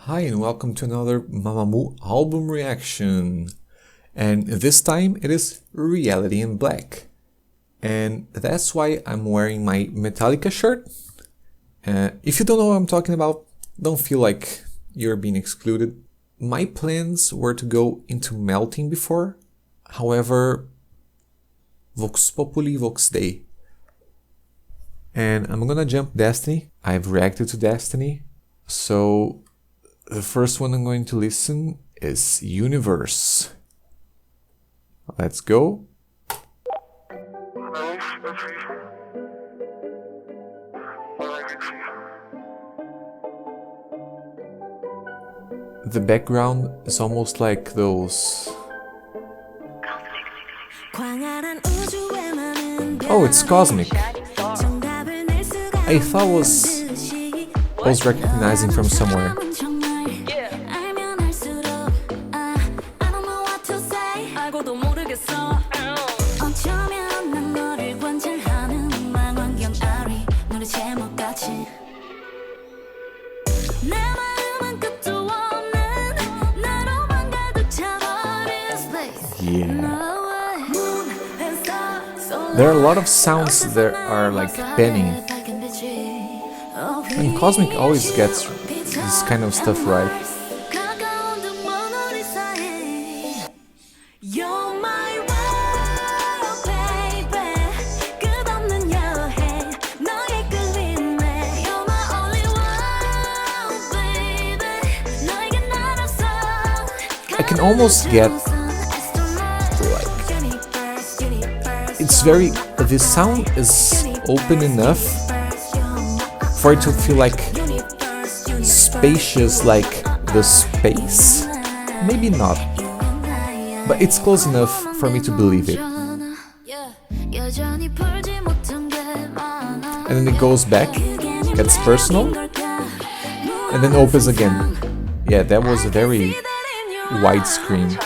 Hi and welcome to another MAMAMOO album reaction. And this time it is Reality in Black. And that's why I'm wearing my Metallica shirt. If you don't know what I'm talking about, don't feel like you're being excluded. My plans were to go into Melting before. However, Vox Populi, Vox Dei. And I'm gonna jump Destiny. I've reacted to Destiny. So the first one I'm going to listen is Universe. Let's go. The background is almost like those... Oh, it's Cosmic. I thought I was recognizing from somewhere. Yeah. There are a lot of sounds that are like panning. And Cosmic always gets this kind of stuff right. I can almost get like, it's very, the sound is open enough for it to feel like spacious, like the space. Maybe not, but it's close enough for me to believe it. And then it goes back, gets personal, and then opens again. Yeah, that was a very widescreen.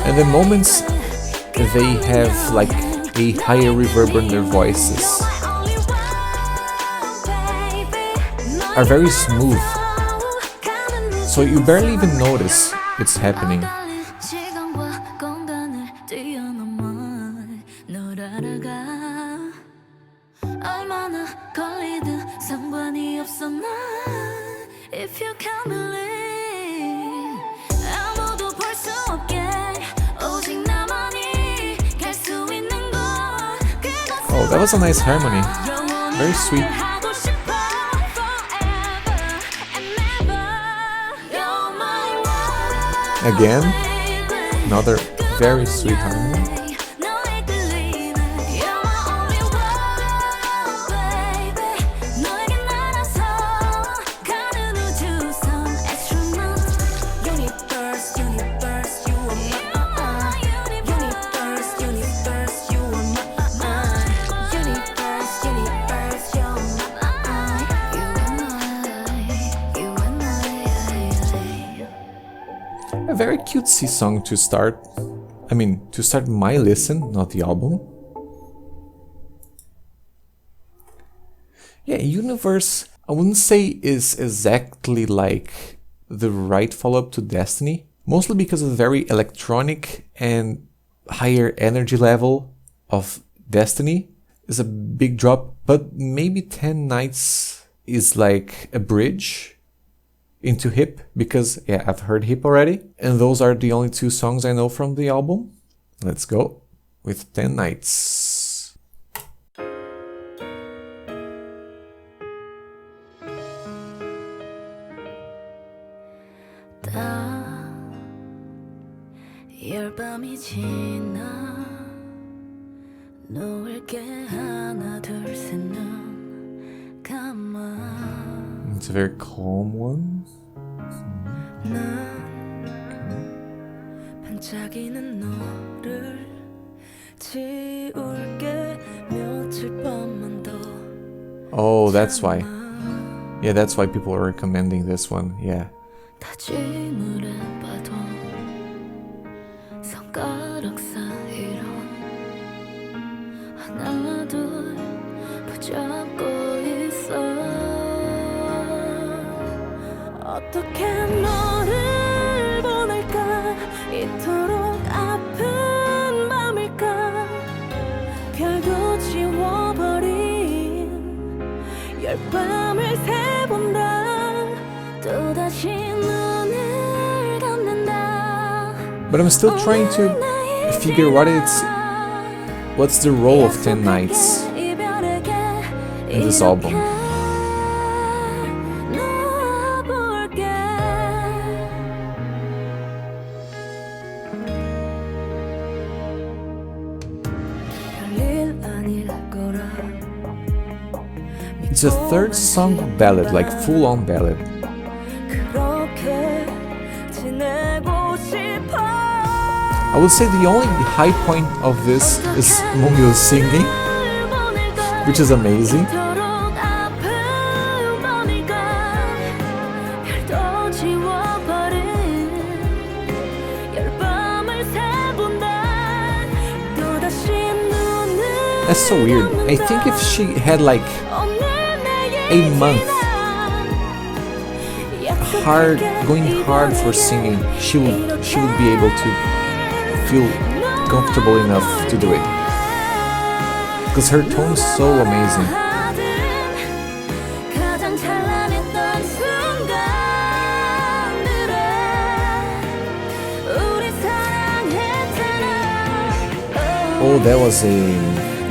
And the moments they have like a higher reverb in their voices are very smooth, so you barely even notice it's happening. Oh, that was a nice harmony. Very sweet. Again, another very sweet harmony. A very cutesy song to start. I mean, to start my listen, not the album. Yeah, Universe, I wouldn't say is exactly like the right follow-up to Destiny, mostly because of the very electronic and higher energy level of Destiny is a big drop, but maybe 10 Nights is like a bridge into Hip, because yeah, I've heard Hip already, and those are the only two songs I know from the album. Let's go with 10 Nights. It's a very calm one. 반짝이는 너를 지울게 며칠 밤만 더. Oh, that's why. Yeah, that's why people are recommending this one. Yeah. 다짐을 해봐도 손가락 사이로 하나 둘 붙잡고 있어. 어떻게 너를 보낼까? 이토록 아픈 밤일까? 별도 지워버린 열 밤을 새본다. 또다시 눈을 감는다. But I'm still trying to figure what's the role of 10 Nights in this album. It's a third song ballad, like full-on ballad. I would say the only high point of this is MAMAMOO's singing, which is amazing. That's so weird. I think if she had like a month going hard for singing, she would be able to feel comfortable enough to do it. Because her tone's so amazing. Oh, that was a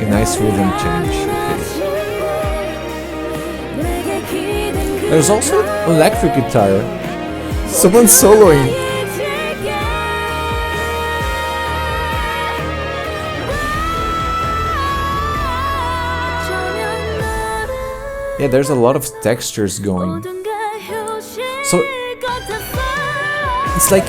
nice rhythm change. Okay. There's also electric guitar. Someone's soloing. Yeah, there's a lot of textures going. So it's like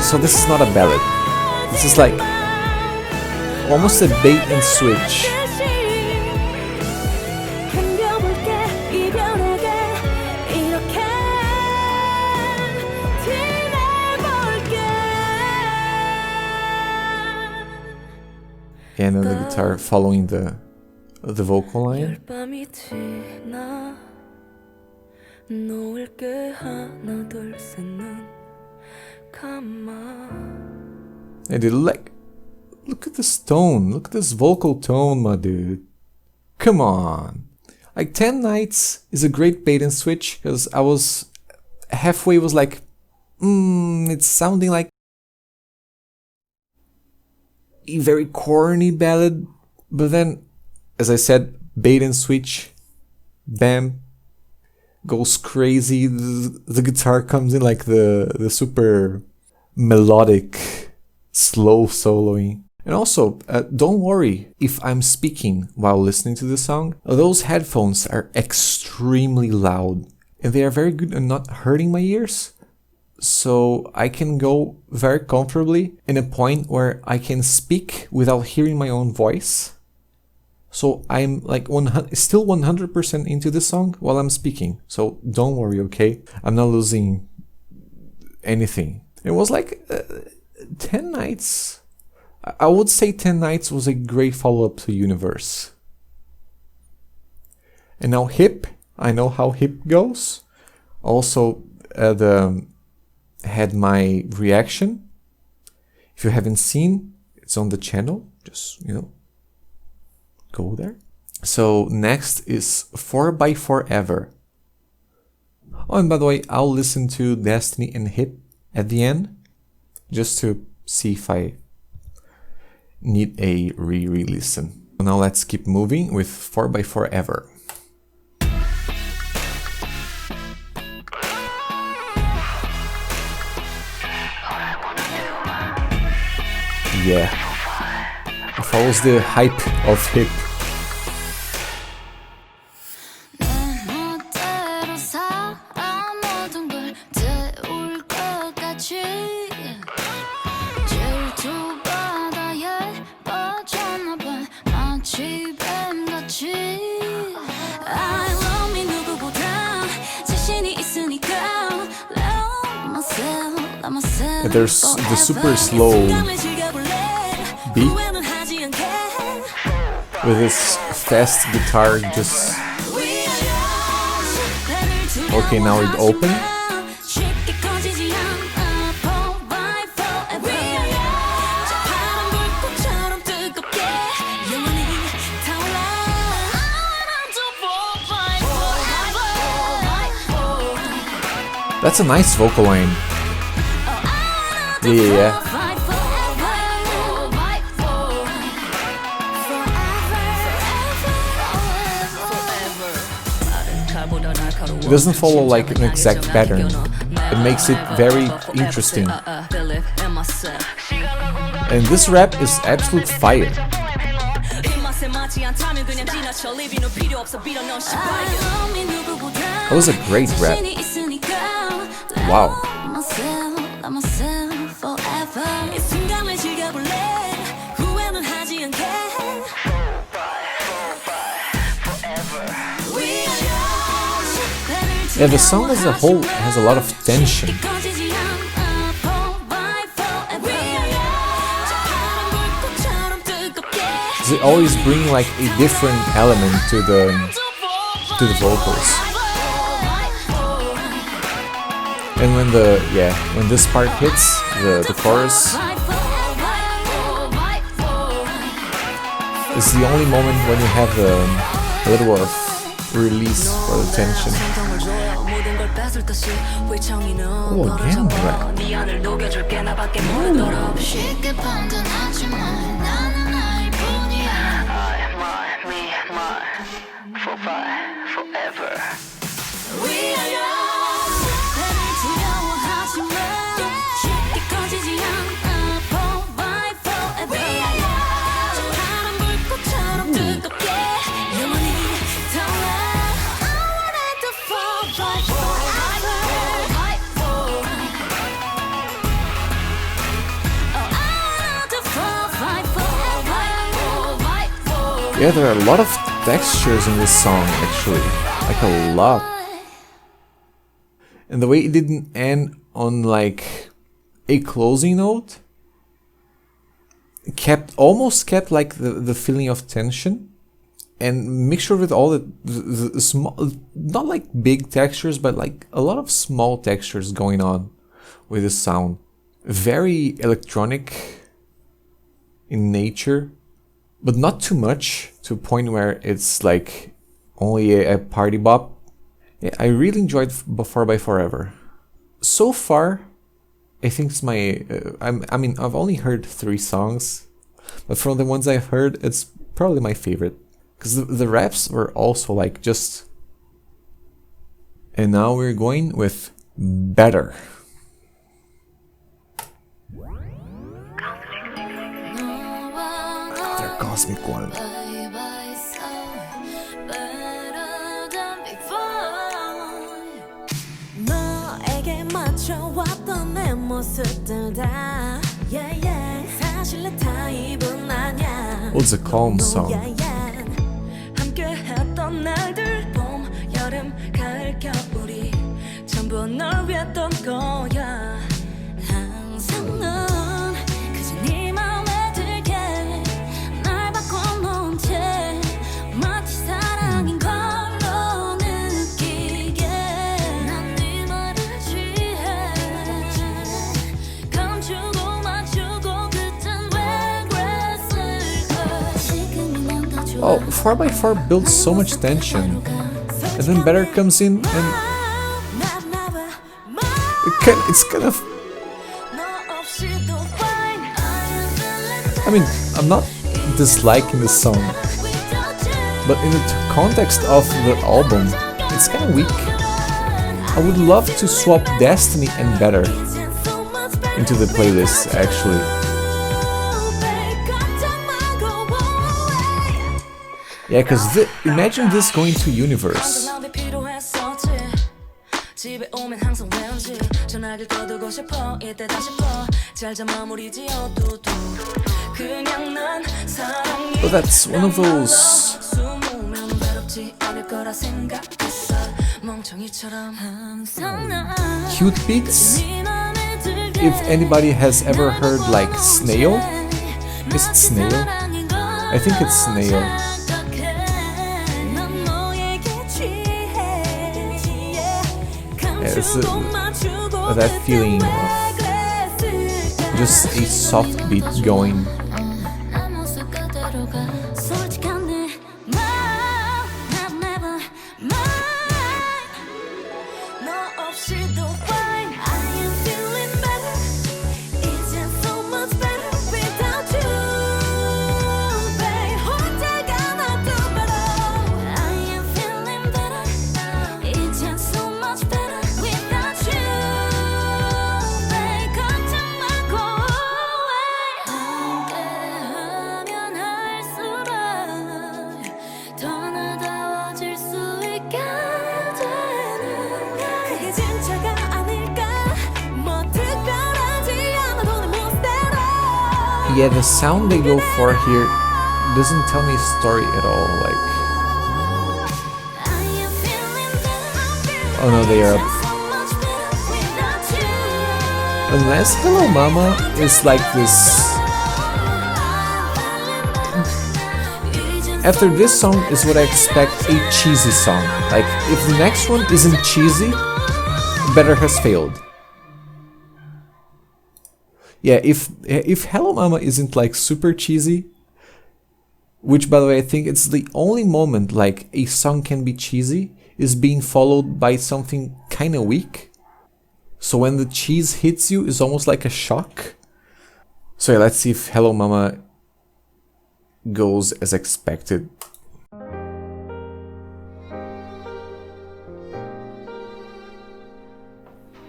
so this is not a ballad. This is like almost a bait and switch. Yeah, and then the guitar following the vocal line. And dude, like, look at this tone, look at this vocal tone, my dude. Come on. Like 10 Nights is a great bait and switch, because I was halfway was like, it's sounding like a very corny ballad, but then, as I said, bait and switch, bam, goes crazy. The guitar comes in like the super melodic, slow soloing. And also, don't worry if I'm speaking while listening to the song. Those headphones are extremely loud, and they are very good at not hurting my ears. So I can go very comfortably in a point where I can speak without hearing my own voice. So I'm like still 100% into the song while I'm speaking. So don't worry, okay? I'm not losing anything. It was like 10 Nights. I would say 10 Nights was a great follow-up to Universe. And now Hip. I know how Hip goes. Also, had my reaction. If you haven't seen, it's on the channel. Just, go there. So next is 4x Forever. Oh, and by the way, I'll listen to Destiny and Hip at the end, just to see if I need a re-listen. Now let's keep moving with 4x Forever. Yeah, it follows the hype of Hip. There's the super slow beat with this fast guitar just... Okay, now it opened. That's a nice vocal line. Yeah. It doesn't follow like an exact pattern. It makes it very interesting. And this rap is absolute fire. That was a great rap. Wow. Yeah, the song as a whole has a lot of tension. They always bring like a different element to the vocals. And when when this part hits the chorus, it's the only moment when you have a little of release for the tension. Oh, again, rap. Yeah, there are a lot of textures in this song, actually. Like a lot. And the way it didn't end on like a closing note, it almost kept like the feeling of tension, and mixture with all the small, not like big textures, but like a lot of small textures going on with the sound. Very electronic in nature, but not too much to a point where it's like only a party bop. Yeah, I really enjoyed 4x4ever. So far, I think it's my... I mean, I've only heard 3 songs, but from the ones I've heard, it's probably my favorite. Because the raps were also like just... And now we're going with Better. Their Cosmic One. Well, it's a calm song. Oh, 4x4 builds so much tension, and then Better comes in and it's kind of... I mean, I'm not disliking the song, but in the context of the album, it's kind of weak. I would love to swap Destiny and Better into the playlist, actually. Yeah, because imagine this going to Universe. But that's one of those cute beats. if anybody has ever heard like Snail. Is it Snail? I think it's Snail. Yeah, it's that feeling of just a soft beat going. Yeah, the sound they go for here doesn't tell me a story at all, like... Oh no, they are up. Unless Hello Mama is like this... After this song is what I expect a cheesy song. Like, if the next one isn't cheesy, Better has failed. Yeah, if Hello Mama isn't like super cheesy, which by the way I think it's the only moment like a song can be cheesy, is being followed by something kinda weak. So when the cheese hits you, it's almost like a shock. So yeah, let's see if Hello Mama goes as expected.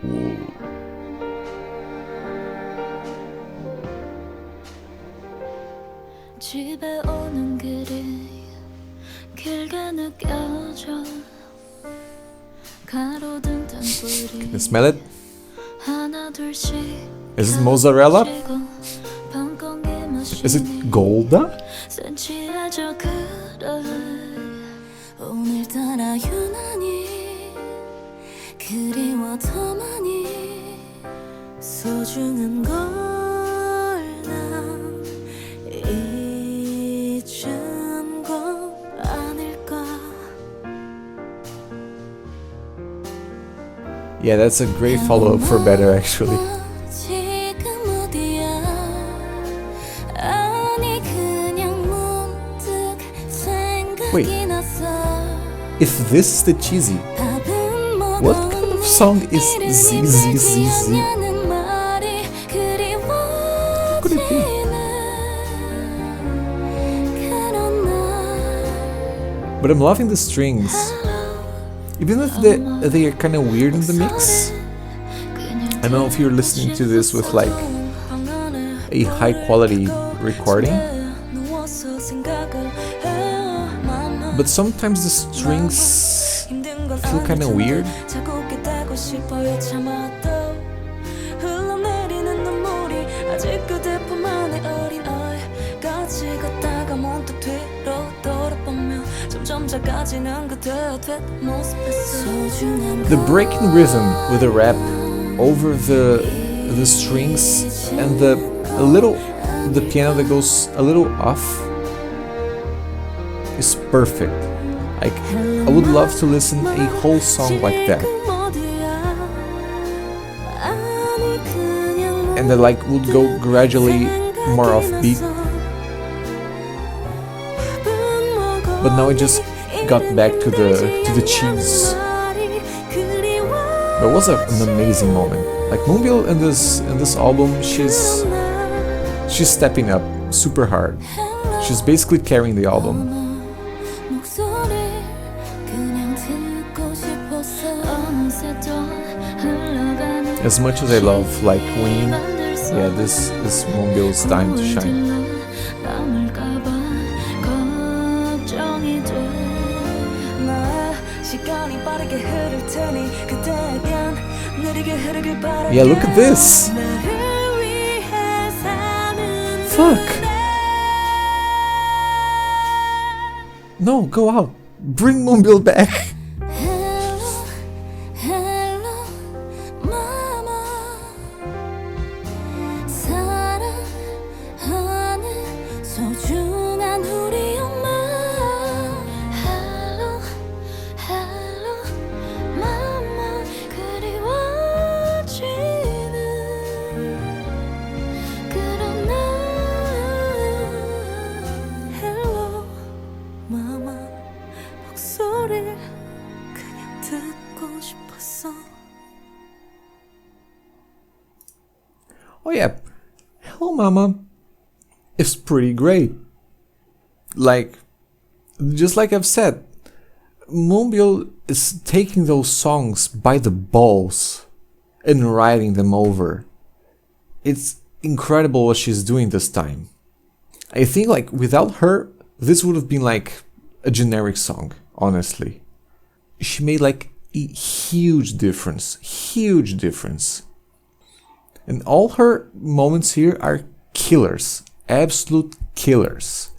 Ooh. 집에 오는 길이 길게 느껴져 가로등 등불이 Can you smell it? 하나 둘씩 Is it mozzarella? Is it Golda? 센치해져 그래 오늘따라 유난히 그리워 더 많이 소중한 걸난 잊은 건 아닐까. Yeah, that's a great follow-up for Better actually. 지금 어디야 아니 그냥 문득 생각이 났어 If this is the cheesy, what kind of song is ZZZZ? What could it be? But I'm loving the strings. Even if they are kind of weird in the mix. I don't know if you're listening to this with like a high quality recording. But sometimes the strings feel kind of weird. The breaking rhythm with the rap over the strings and the piano that goes a little off is perfect. Like, I would love to listen a whole song like that. And that like would go gradually more offbeat. But now it just got back to the cheese. That was an amazing moment. Like Moonbyul in this album, she's stepping up super hard. She's basically carrying the album. As much as I love like Queen, yeah, this Moonbyul's time to shine. Yeah, look at this! Fuck! No, go out! Bring Moonbyul back! 마마 목소리를 그냥 듣고 싶었어. Oh yeah, Hello Mama is pretty great. Like, just like I've said, Moonbyul is taking those songs by the balls and writing them over. It's incredible what she's doing this time. I think like without her, this would have been like a generic song, honestly. She made like a huge difference. And all her moments here are killers, absolute killers.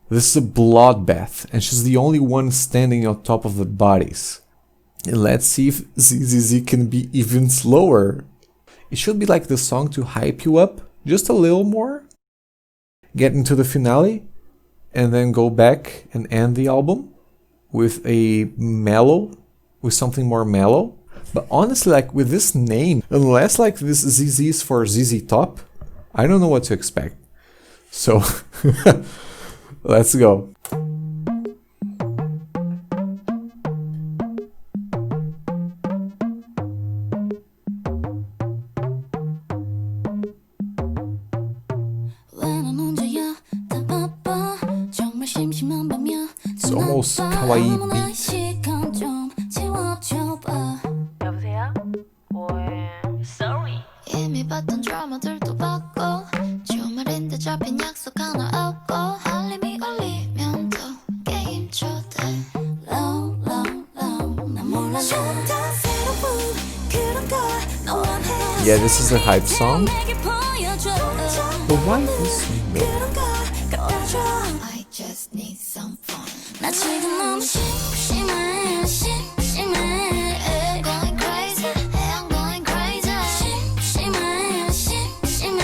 This is a bloodbath, and she's the only one standing on top of the bodies. And let's see if ZZZ can be even slower. It should be like the song to hype you up just a little more, get into the finale, and then go back and end the album with something more mellow. But honestly, like with this name, unless like this ZZ is for ZZ Top, I don't know what to expect. So let's go. It's almost kawaii beat. 여보세요? 뭐해? Sorry. 이미 봤던 드라마들도 봤고 주말인데 잡힌 약속 하나 없고 알림이 울리면 또 게임 초대. Low low low 나 몰라 다 새로운 그런 걸 너 원해. Yeah, this is a hype song. But why this mid? I just need some fun. 나 지금 너무 심심해 심심해. Going crazy, I'm going crazy. 심심해 심심해.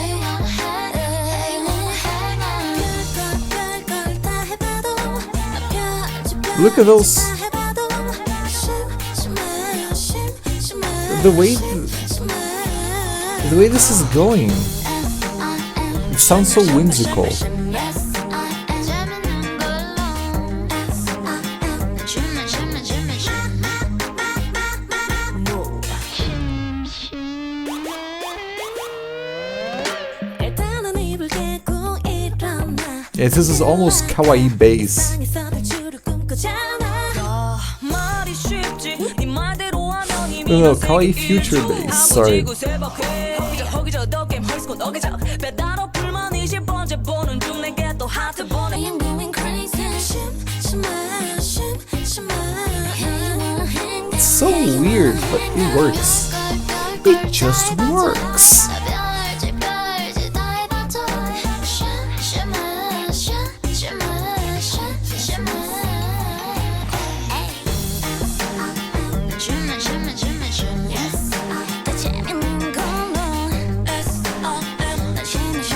You wanna have, you wanna have. 별걸 다 해봐도 나 별짓 Look at those. 다 해봐도 심심해 심심해. The way this is going, it sounds so whimsical. Yeah, this is almost kawaii bass. No, kawaii future bass, sorry. It's so weird, but it works. It just works.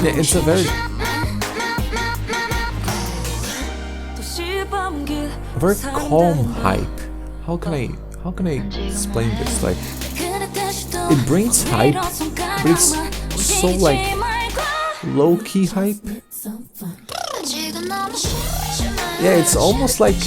Yeah, it's a very calm hype. How can I explain this? Like, it brings hype, but it's so like low-key hype. Yeah, it's almost like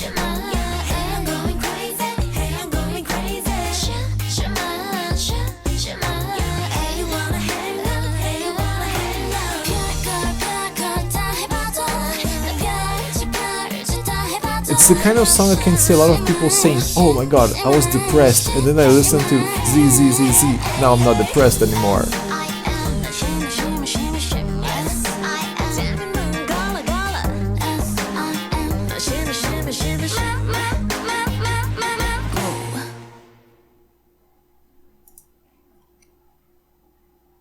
it's the kind of song I can see a lot of people saying, oh my god, I was depressed, and then I listened to ZZZZ, now I'm not depressed anymore.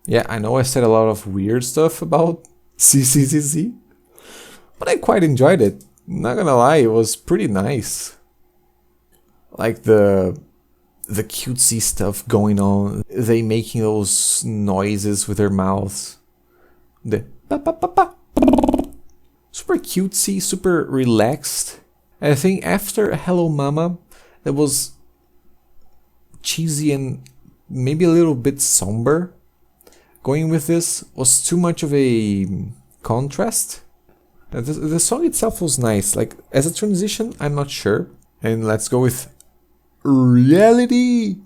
Yeah, I know I said a lot of weird stuff about ZZZZ, but I quite enjoyed it. Not gonna lie, it was pretty nice. Like the cutesy stuff going on, they making those noises with their mouths. The ba ba ba ba. Super cutesy, super relaxed. And I think after Hello Mama, that was cheesy and maybe a little bit somber. Going with this was too much of a contrast. The song itself was nice. Like, as a transition, I'm not sure. And let's go with Reality.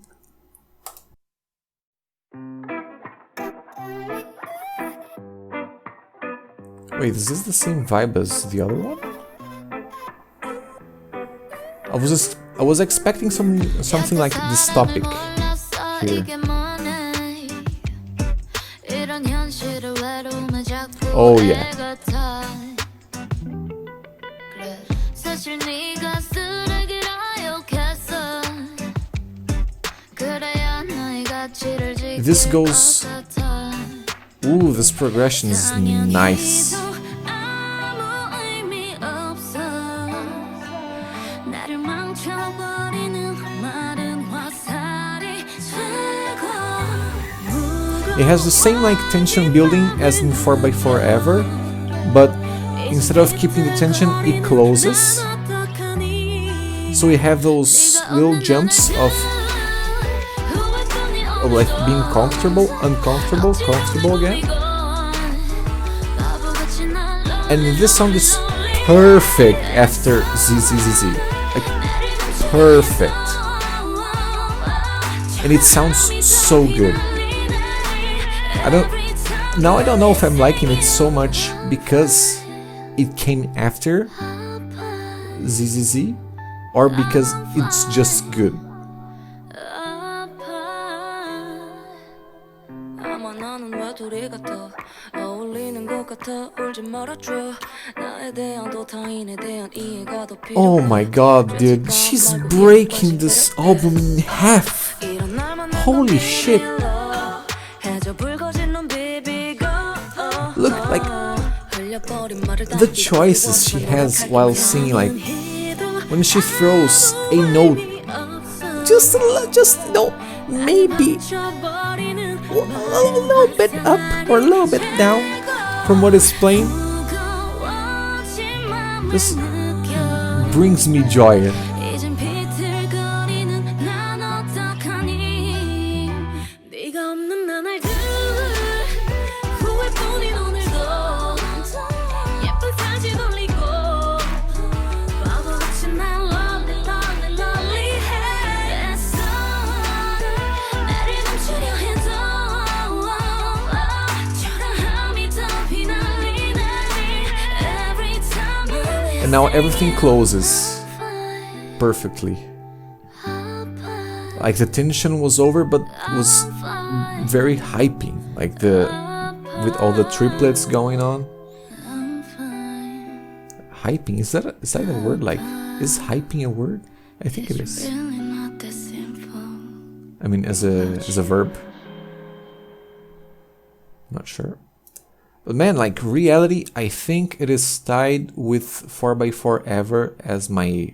Wait, is this the same vibe as the other one? I was expecting something like dystopic here. Oh yeah. This goes... Ooh, this progression is nice. It has the same like tension building as in 4x4 Ever, but instead of keeping the tension, it closes. So we have those little jumps of like being comfortable, uncomfortable, comfortable again. And this song is perfect after ZZZZ. Like, perfect. And it sounds so good. I don't know if I'm liking it so much because it came after ZZZ or because it's just good. Oh my god, dude, she's breaking this album in half. Holy shit. Look, like, the choices she has while singing, like, when she throws a note, just no, maybe a little bit up or a little bit down from what is playing, just brings me joy. And now everything closes perfectly. Like, the tension was over, but was very hyping. Like, with all the triplets going on. Hyping, is that a word? Like, is hyping a word? I think it is. I mean, as a verb. Not sure. But man, like, Reality, I think it is tied with 4x4 Ever as my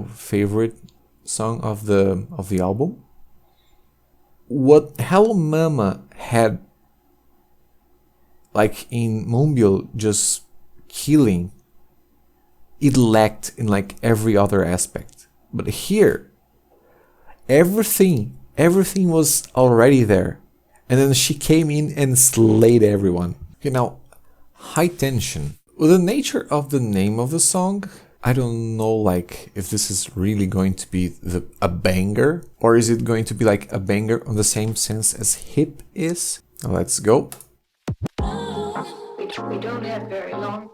favorite song of the album. What Hello Mama had, like, in MAMAMOO, just killing, it lacked in like every other aspect. But here, everything was already there, and then she came in and slayed everyone. Okay, now, High Tension. With the nature of the name of the song, I don't know, like, if this is really going to be a banger, or is it going to be like a banger on the same sense as Hip is? Now let's go. We don't have very long.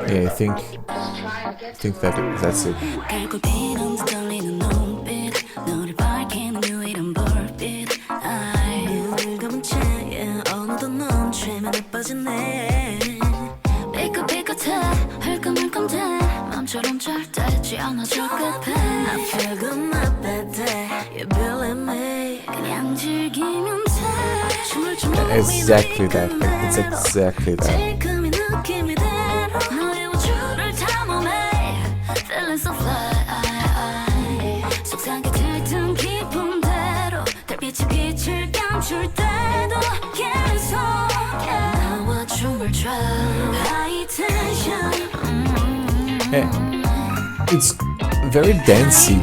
Yeah, I think that's it. Exactly that. Like, it's exactly that. It's very dancey,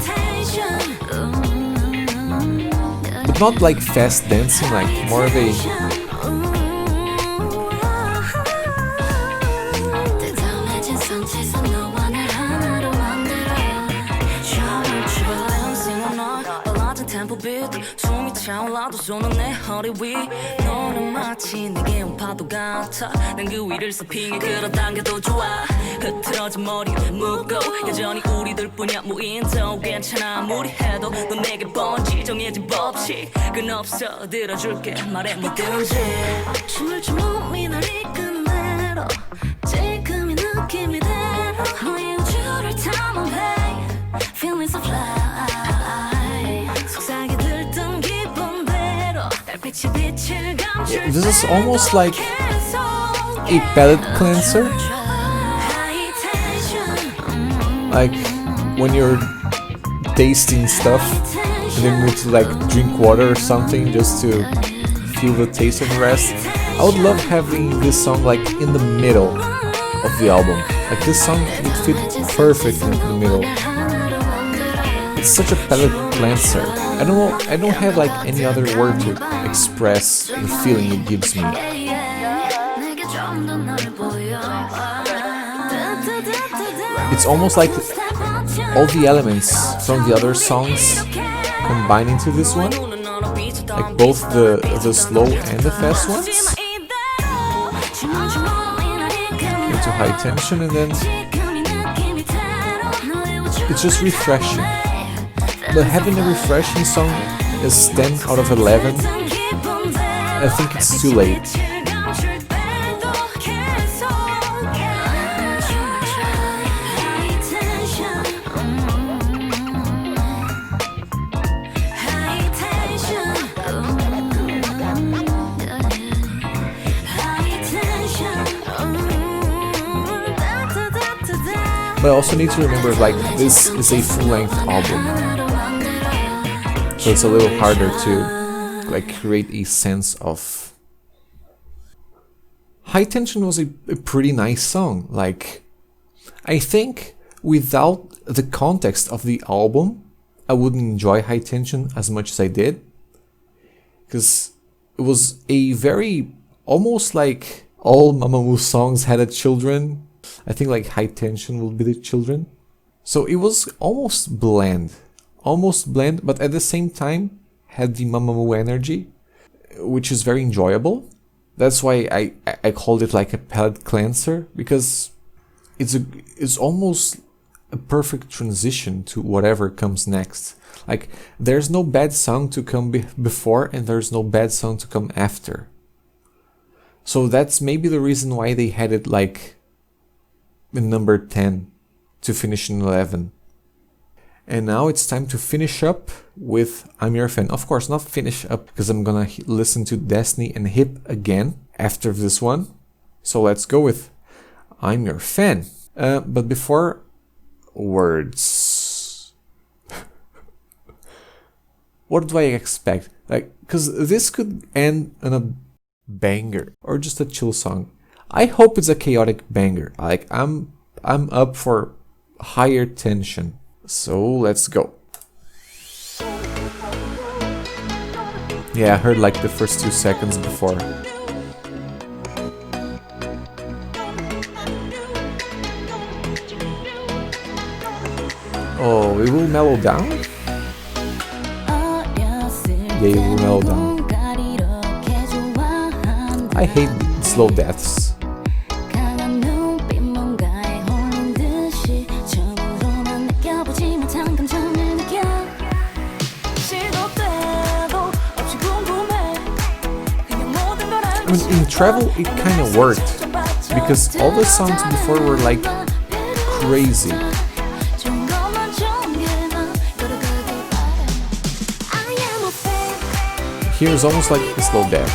but not like fast dancing, like more of a 차올라도 손은 내 허리 위 너는 마치 내게 온 파도 같아 난 그 위를 서핑해 끌어당겨도 좋아 흐트러진 머리 묶고 여전히 우리들뿐이야 무인도 괜찮아 무리해도 넌 내게 번지 정해진 법칙 끝없어 들어줄게 말해 뭐든지 춤을 춘 몸이 날 이끄는 대로 지금 이 느낌이 대로 너의 우주를 탐험해 Feeling so fly 속삭이 들뜬 기분대로 달빛이 빛을 감출 This is almost like a palate cleanser. Like when you're tasting stuff and then you need to like drink water or something just to feel the taste of the rest. I would love having this song like in the middle of the album. Like this song would fit perfect in the middle. It's such a palate cleanser. I don't know, I don't have like any other word to express the feeling it gives me. It's almost like all the elements from the other songs combine into this one. Like both the slow and the fast ones. Into high tension and then it's just refreshing. But having a refreshing song is 10 out of 11. I think it's too late. But I also need to remember, like, this is a full-length album, so it's a little harder to, like, create a sense of... High Tension was a pretty nice song. Like, I think without the context of the album, I wouldn't enjoy High Tension as much as I did, because it was a very, almost like all MAMAMOO songs had a children. I think like High Tension will be the children. So it was almost bland, but at the same time had the MAMAMOO energy, which is very enjoyable. That's why I called it like a palate cleanser, because it's almost a perfect transition to whatever comes next. Like there's no bad song to come before and there's no bad song to come after. So that's maybe the reason why they had it like in number 10 to finish in 11. And now it's time to finish up with I'm Your Fan. Of course, not finish up, because I'm gonna listen to Destiny and Hip again after this one. So let's go with I'm Your Fan. But before, words. What do I expect? Like, because this could end on a banger or just a chill song. I hope it's a chaotic banger. Like I'm up for higher tension. So let's go. Yeah, I heard like the first 2 seconds before. Oh, it will mellow down? Yeah, it will mellow down. I hate slow deaths. I mean, in Travel it kind of worked, because all the songs before were like crazy. Here is almost like a slow death.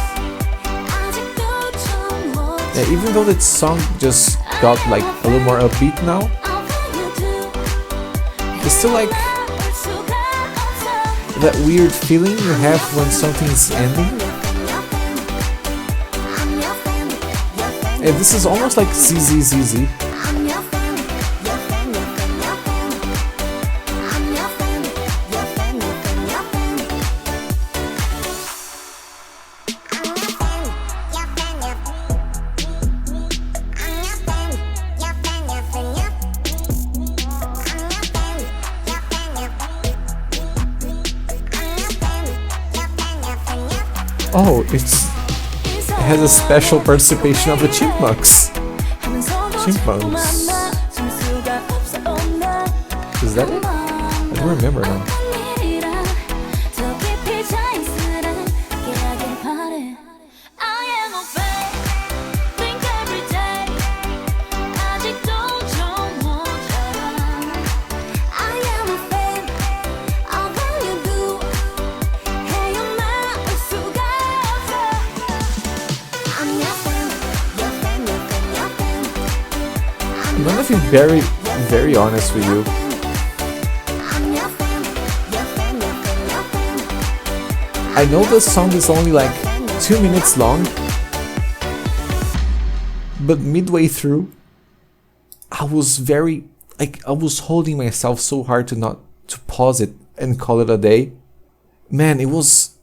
Yeah, even though that song just got like a little more upbeat now, it's still like that weird feeling you have when something's ending. And this is almost like ZZZZ. Oh, it has a special participation of the chipmunks. Chipmunks. Is that it? I don't remember now. I'm gonna be very honest with you. I know the song is only like 2 minutes long, but midway through, I was holding myself so hard to pause it and call it a day. Man, it was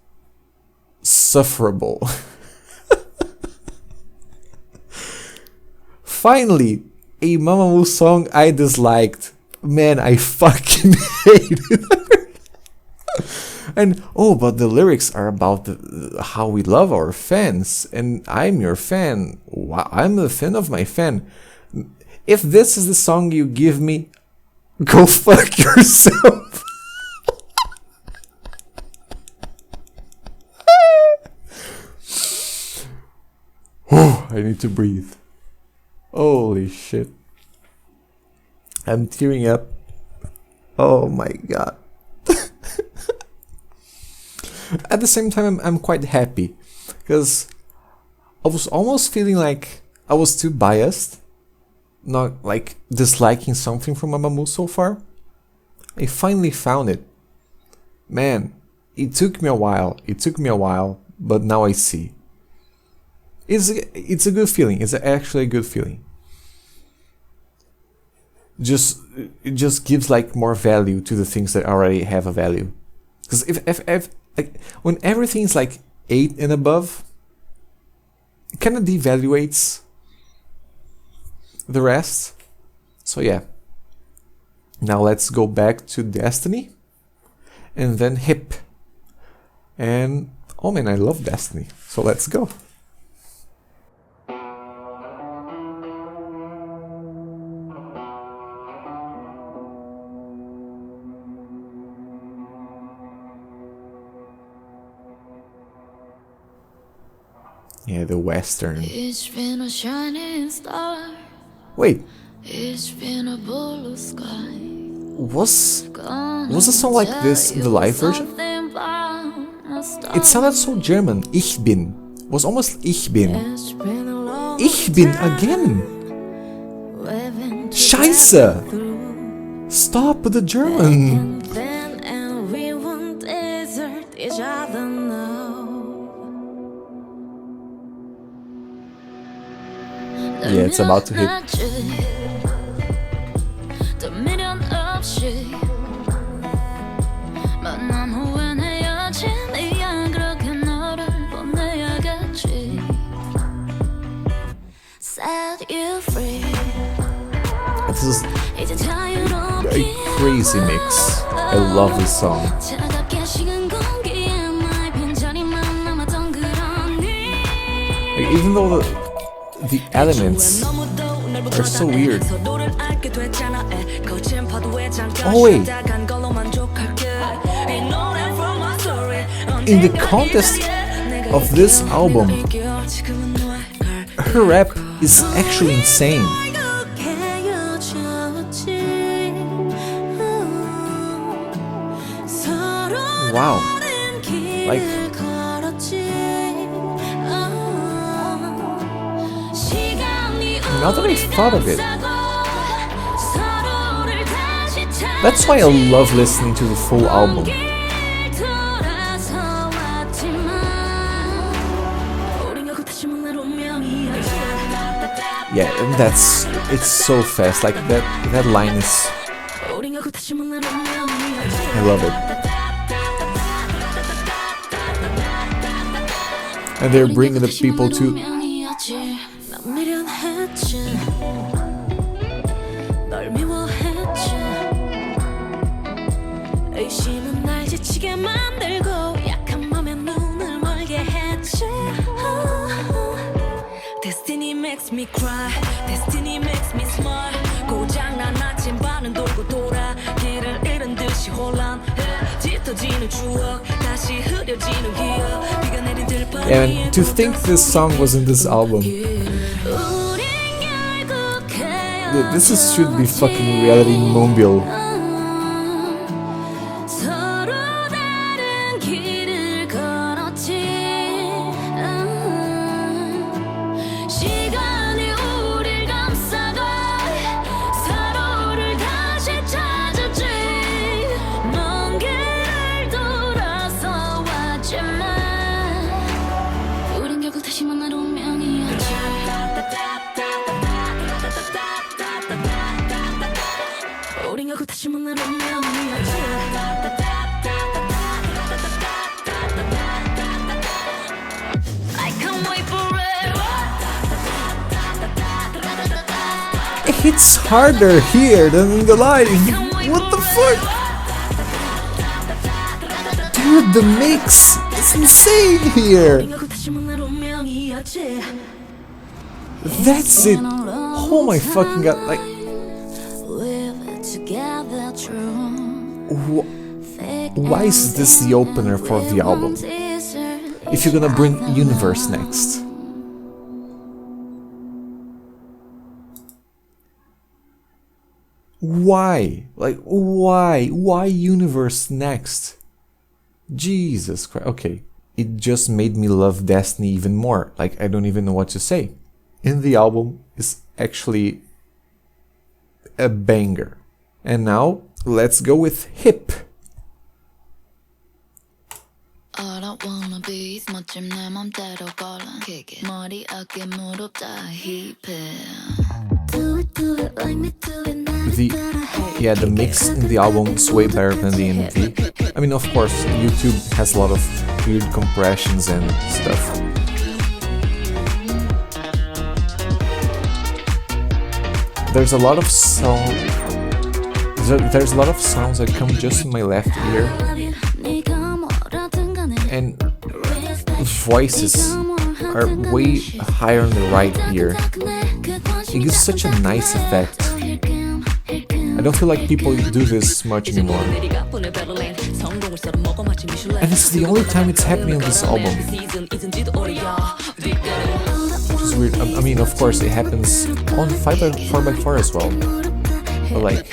sufferable. Finally, a MAMAMOO song I disliked. Man, I fucking hate it. And but the lyrics are about how we love our fans, and I'm your fan. I'm the fan of my fan. If this is the song you give me, go fuck yourself. I need to breathe. Holy shit. I'm tearing up. Oh my god. At the same time, I'm quite happy, because I was almost feeling like I was too biased, not like disliking something from MAMAMOO so far. I finally found it. Man, it took me a while, but now I see. It's a good feeling. It's actually a good feeling. It just gives like more value to the things that already have a value. Because if when everything's like 8 and above, it kind of devaluates the rest. So yeah. Now let's go back to Destiny, and then Hip. And oh man, I love Destiny. So let's go. Yeah, the Western. It's been a shining star. Wait. It's been a blue sky. Was a song like this in the live version? It sounded so German. Ich bin. Was almost Ich bin. Ich bin again. Scheiße. Stop with the German. Yeah, it's about to hit. This is a crazy mix. I love this song. Like, even though the elements are so weird. Oh wait. In the context of this album, her rap is actually insane. Wow. Like, now that I thought of it, that's why I love listening to the full album. Yeah, and it's so fast. Like that line is, I love it. And they're bringing the people to. makes me cry Destiny makes me smile 고장난 나침반은 돌고 돌아 길을 잃은 듯이 혼란해 짙어지는 추억 다시 흐려지는 기억 비가 내린 들판 And to think this song was in this album. This should be fucking reality mobile. It hits harder here than in the live. What the fuck? Dude, the mix is insane here. That's it. Oh my fucking god, like why is this the opener for the album? If you're gonna bring Universe next. Why? Like, why? Why Universe next? Jesus Christ. Okay, it just made me love Destiny even more. Like, I don't even know what to say. And the album is actually a banger. And now, let's go with Hip. All I wanna be is 멋짐 내 맘대로 걸어 머리 어깨 무릎 다 힙해 The mix in the album is way better than the MV. I mean, of course, YouTube has a lot of weird compressions and stuff. There's a lot of there's a lot of sounds that come just in my left ear, and voices are way higher in the right ear. It gives such a nice effect. I don't feel like people do this much anymore. And it's the only time it's happening on this album. Which is weird. I mean, of course, it happens on 4x4 as well. But like,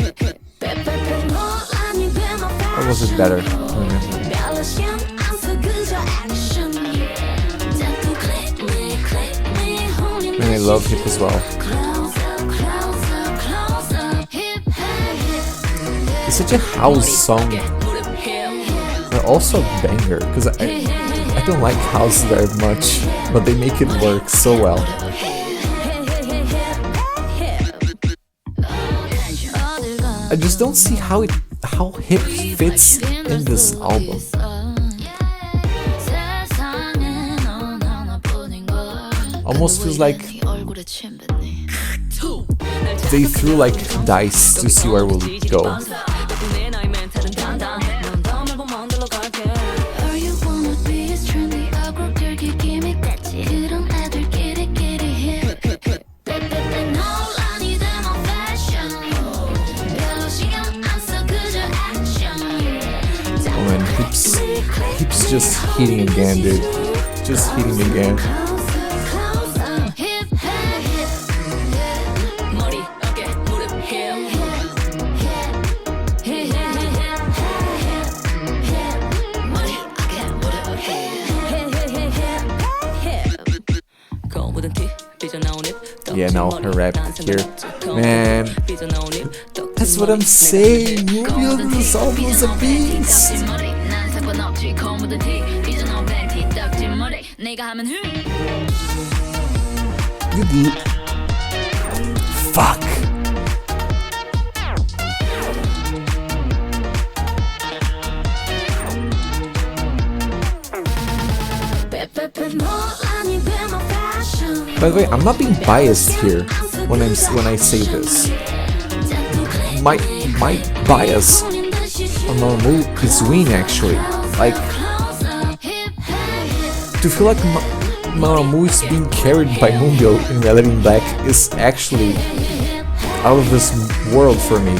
or was it better? And I love Hip as well. It's such a house song, but also a banger, because I don't like house very much, but they make it work so well. I just don't see how Hip fits in this album. Almost feels like they threw like dice to see where we'll go. Oh man, Hip's just hitting again, dude. Just hitting again. Yeah, now her rap here. Man, that's what I'm saying. This album is a beast. Fuck. By the way, I'm not being biased here when I say this. My bias on MAMAMOO is Ween, actually. Like, to feel like MAMAMOO is being carried by Moonbyul in Reality in Black is actually out of this world for me.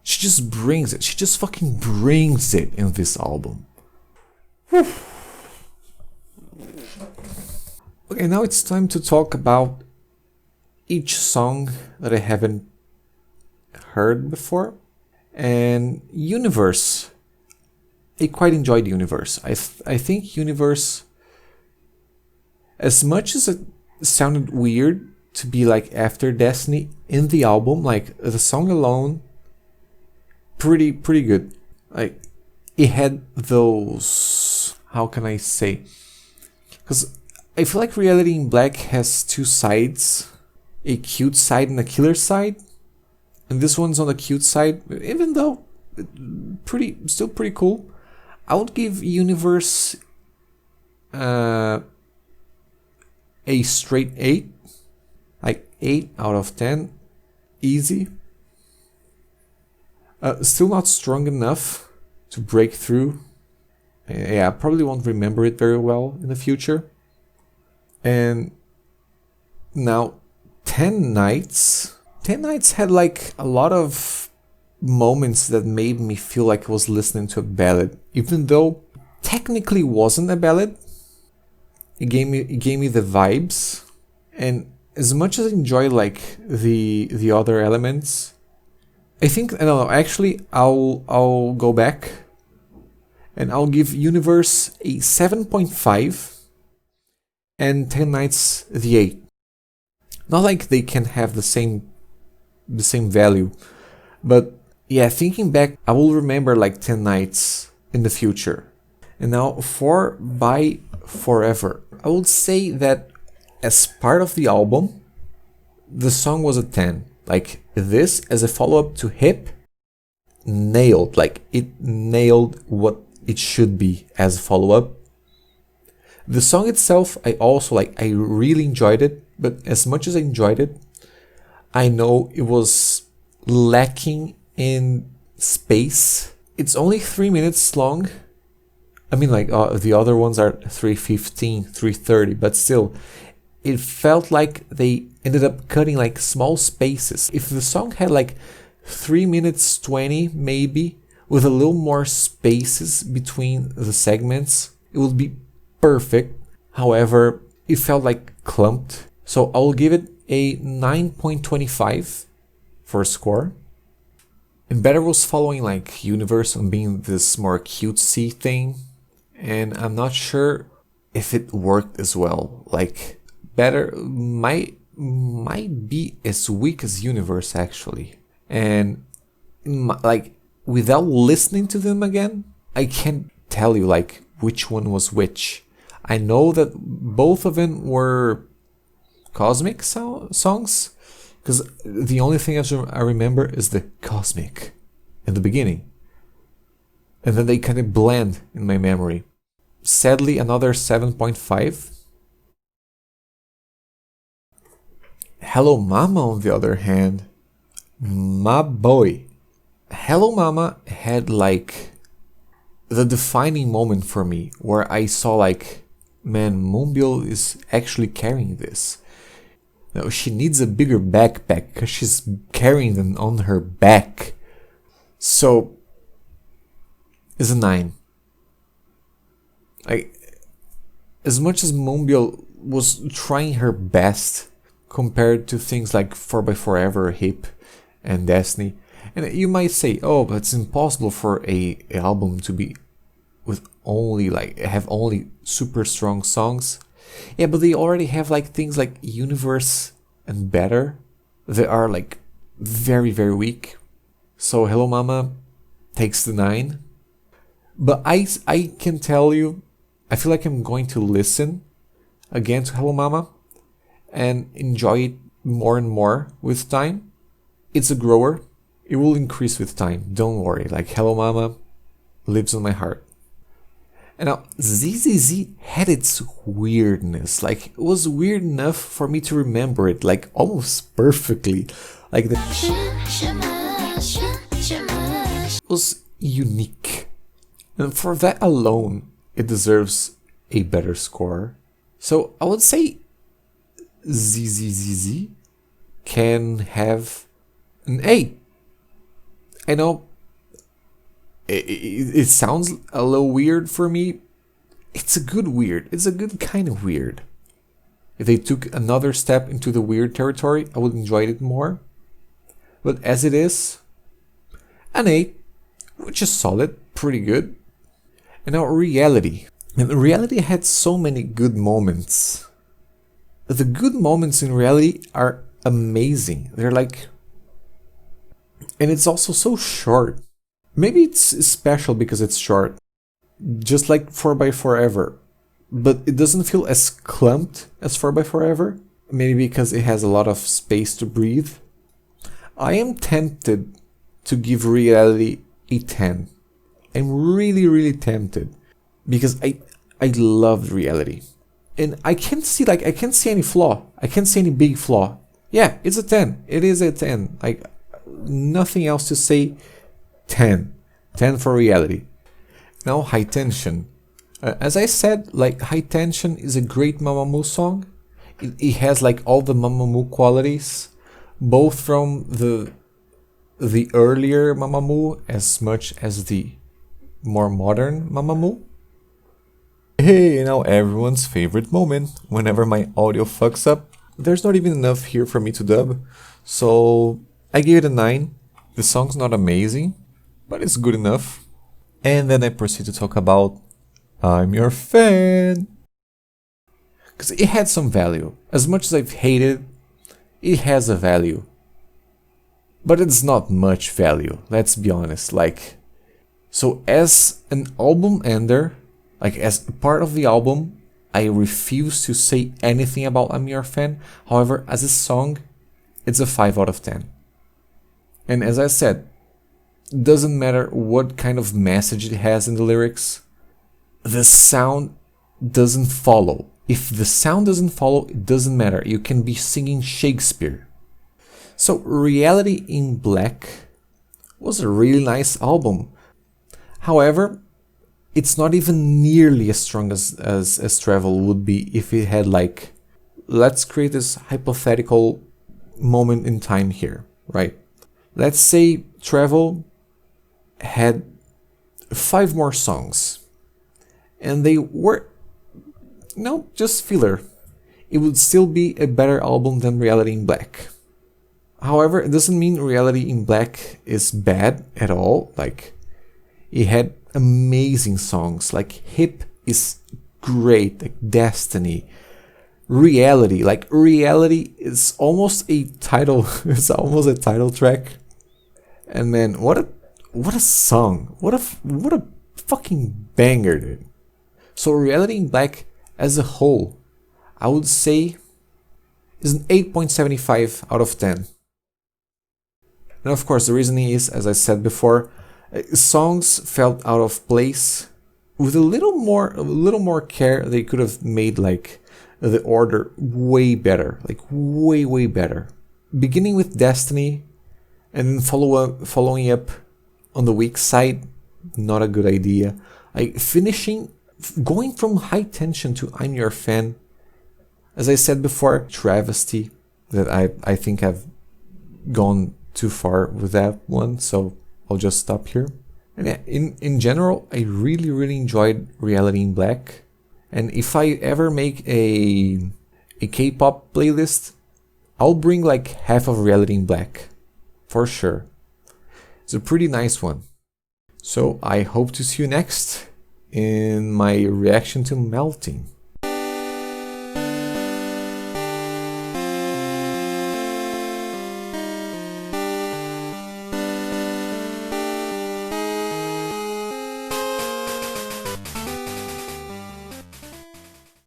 She just brings it. She just fucking brings it in this album. Okay, now it's time to talk about each song that I haven't heard before. And Universe. I quite enjoyed Universe. I think Universe, as much as it sounded weird to be like after Destiny in the album, like the song alone, pretty good. Like it had those, how can I say? Because I feel like Reality in Black has two sides, a cute side and a killer side. And this one's on the cute side, even though still pretty cool. I would give Universe a straight 8, like 8 out of 10, easy. Still not strong enough to break through. Yeah, I probably won't remember it very well in the future. And now 10 Nights. 10 Nights had like a lot of moments that made me feel like I was listening to a ballad, even though technically wasn't a ballad. It gave me the vibes, and as much as I enjoy like the other elements, I think actually I'll go back and I'll give Universe a 7.5 and 10 Nights the 8. Not like they can have the same value, but yeah, thinking back, I will remember like 10 Nights in the future. And now for By Forever, I would say that as part of the album, the song was a 10. Like this as a follow-up to Hip, nailed. Like it nailed what it should be as a follow-up. The song itself, I really enjoyed it, but as much as I enjoyed it, I know it was lacking in space. It's only 3 minutes long. I mean, like the other ones are 3:15, 3:30, but still, it felt like they ended up cutting like small spaces. If the song had like 3 minutes 20 maybe, with a little more spaces between the segments, it would be perfect. However, it felt like clumped. So I'll give it a 9.25 for a score. And Better was following like Universe on being this more cutesy thing, and I'm not sure if it worked as well. Like Better might be as weak as Universe actually, and like without listening to them again, I can't tell you like which one was which. I know that both of them were cosmic songs, because the only thing I remember is the cosmic in the beginning, and then they kind of blend in my memory. Sadly, another 7.5. Hello Mama, on the other hand, my boy. Hello Mama had like the defining moment for me, where I saw like, man, Moonbyul is actually carrying this. No, she needs a bigger backpack because she's carrying them on her back. So, it's a 9. Like, as much as Moonbyul was trying her best compared to things like 4x4ever, Hip, and Destiny, and you might say, oh, but it's impossible for a album to be with only like have only super strong songs. Yeah, but they already have like things like Universe and Better that are like very weak. So Hello Mama takes the 9. But I can tell you, I feel like I'm going to listen again to Hello Mama and enjoy it more and more with time. It's a grower. It will increase with time. Don't worry. Like Hello Mama lives on my heart. And now ZZZ had its weirdness. Like it was weird enough for me to remember it like almost perfectly. Like it was unique. And for that alone, it deserves a better score. So I would say ZZZZ can have an A. I know it sounds a little weird for me. It's a good weird. It's a good kind of weird. If they took another step into the weird territory, I would enjoy it more. But as it is, an A, which is solid, pretty good. And now Reality. And Reality had so many good moments. The good moments in Reality are amazing. They're like... And it's also so short. Maybe it's special because it's short. Just like 4x4 but it doesn't feel as clumped as 4x4. Maybe because it has a lot of space to breathe. I am tempted to give Reality a 10. I'm really tempted because I loved Reality, and I can't see any flaw. I can't see any big flaw. Yeah, it's a 10. It is a 10. Like nothing else to say. 10 for Reality. Now High Tension. As I said, like High Tension is a great MAMAMOO song. It has like all the MAMAMOO qualities, both from the earlier MAMAMOO as much as the more modern MAMAMOO. Hey, now everyone's favorite moment. Whenever my audio fucks up, there's not even enough here for me to dub, so I gave it a 9. The song's not amazing, but it's good enough. And then I proceed to talk about I'm Your Fan. Because it had some value. As much as I've hated, it has a value. But it's not much value, let's be honest. Like, so as an album ender, like as a part of the album, I refuse to say anything about I'm Your Fan. However, as a song, it's a 5 out of 10. And as I said, it doesn't matter what kind of message it has in the lyrics, the sound doesn't follow. If the sound doesn't follow, it doesn't matter. You can be singing Shakespeare. So Reality in Black was a really nice album. However, it's not even nearly as strong as Travel would be if it had like, let's create this hypothetical moment in time here, right? Let's say Travel had 5 more songs and they were just filler. It would still be a better album than Reality in Black. However, it doesn't mean Reality in Black is bad at all. Like, it had amazing songs. Like Hip is great, like Destiny. Reality is almost a title. It's almost a title track. And man, what a song! What a fucking banger, dude. So Reality in Black as a whole, I would say, is an 8.75 out of 10. And of course, the reasoning is, as I said before, songs felt out of place. With a little more care, they could have made like the order way better, like way better. Beginning with Destiny, and then following up on the weak side, not a good idea. Like going from High Tension to I'm Your Fan, as I said before, travesty. That I think I've gone too far with that one, so I'll just stop here. And yeah, in general, I really enjoyed Reality in Black. And if I ever make a K-pop playlist, I'll bring like half of Reality in Black, for sure. It's a pretty nice one. So I hope to see you next in my reaction to Melting.